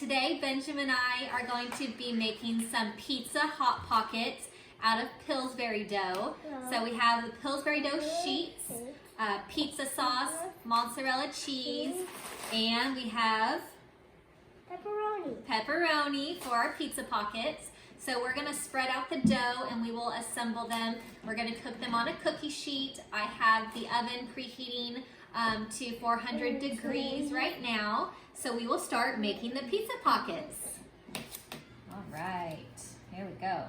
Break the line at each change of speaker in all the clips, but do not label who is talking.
today Benjamin and I are going to be making some pizza hot pockets out of Pillsbury dough. So we have the Pillsbury dough sheets, pizza sauce, mozzarella cheese, and we have pepperoni for our pizza pockets. So we're gonna spread out the dough and we will assemble them. We're gonna cook them on a cookie sheet. I have the oven preheating to 400 degrees right now. So we will start making the pizza pockets. All right, here we go.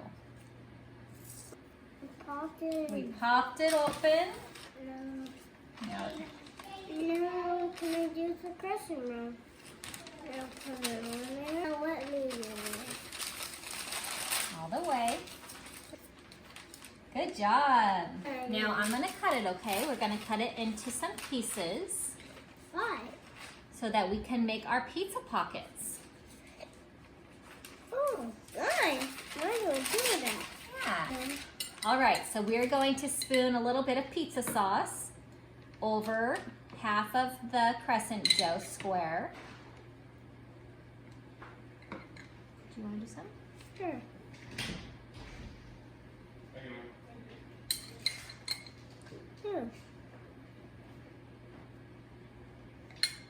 We popped it open.
No, can I use the dressing room? I'll put it on there. Let me do it.
All the way. Good job. Now I'm gonna cut it, okay? We're gonna cut it into some pieces.
Why?
So that we can make our pizza pockets.
Oh, nice. Why do I do that?
Yeah. All right, so we're going to spoon a little bit of pizza sauce over half of the crescent dough square. Do you want to do some?
Sure. Sure.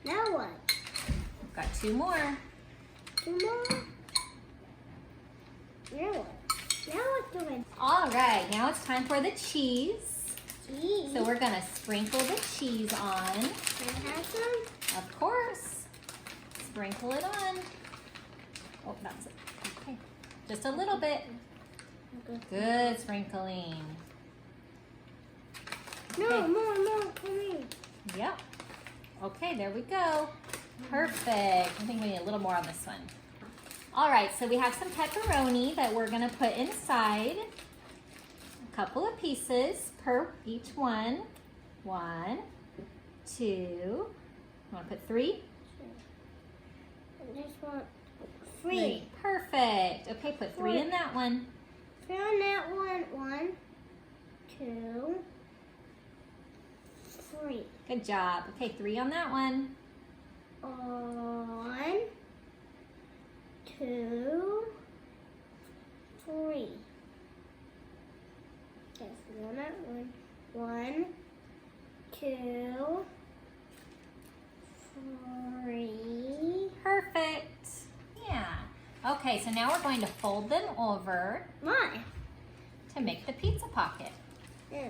Now what?
We've got two more.
Two more? Now what? Now what do I?
All right, now it's time for the cheese.
Cheese?
So we're gonna sprinkle the cheese on.
Can I have some?
Of course. Sprinkle it on. Oh, that's it. Okay, just a little bit. Good sprinkling.
No,
Okay.
more, come here.
Yep. Okay, there we go. Perfect. I think we need a little more on this one. All right, so we have some pepperoni that we're gonna put inside. A couple of pieces per each one. 1, 2. You wanna put 3?
I just want 3.
Perfect. Okay, put 3 in that one.
3 on that one. 1, 2, 3.
Good job. Okay, 3 on that one.
1, 2, 3. Okay, 3 on that one. 1, 2, 3.
Perfect. Yeah. Okay, so now we're going to fold them over
Why?
to make the pizza pocket.
Yeah.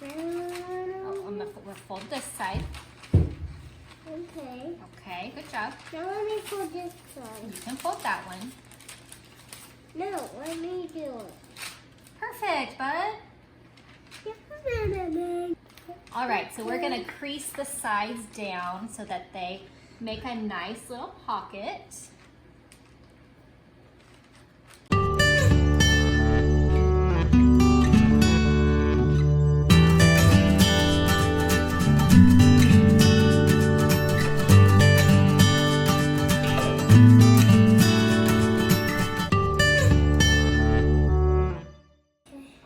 We'll fold this side.
Okay.
Okay, good job.
Now let me fold this
You
side.
can fold that one.
No, let me do it.
Perfect, bud. All right, so we're gonna crease the sides down so that they make a nice little pocket.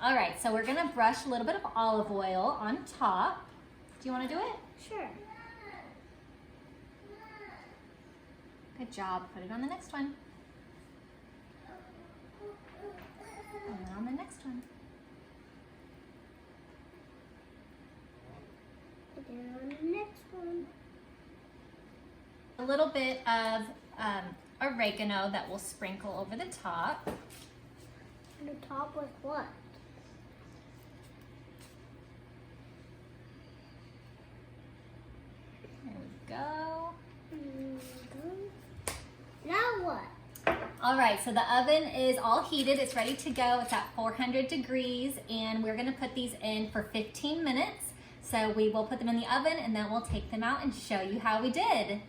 All right, so we're gonna brush a little bit of olive oil on top. Do you wanna do it?
Sure.
Good job. Put it on the next one. And then on the next one.
Put it on the next one.
A little bit of oregano that we'll sprinkle over the top.
On the top with what?
There we go.
Now what?
All right, so the oven is all heated. It's ready to go. It's at 400 degrees, and we're gonna put these in for 15 minutes. So we will put them in the oven, and then we'll take them out and show you how we did.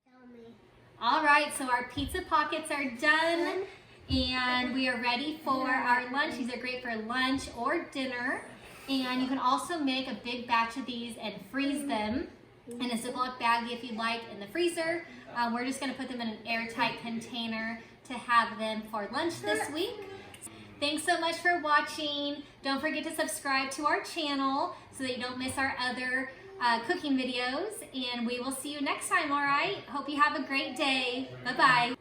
Tell me.
All right, so our pizza pockets are done, and we are ready for our lunch. These are great for lunch or dinner. And you can also make a big batch of these and freeze them in a Ziploc bag if you'd like in the freezer. We're just gonna put them in an airtight container to have them for lunch this week. Thanks so much for watching. Don't forget to subscribe to our channel so that you don't miss our other cooking videos. And we will see you next time, all right? Hope you have a great day. Bye-bye.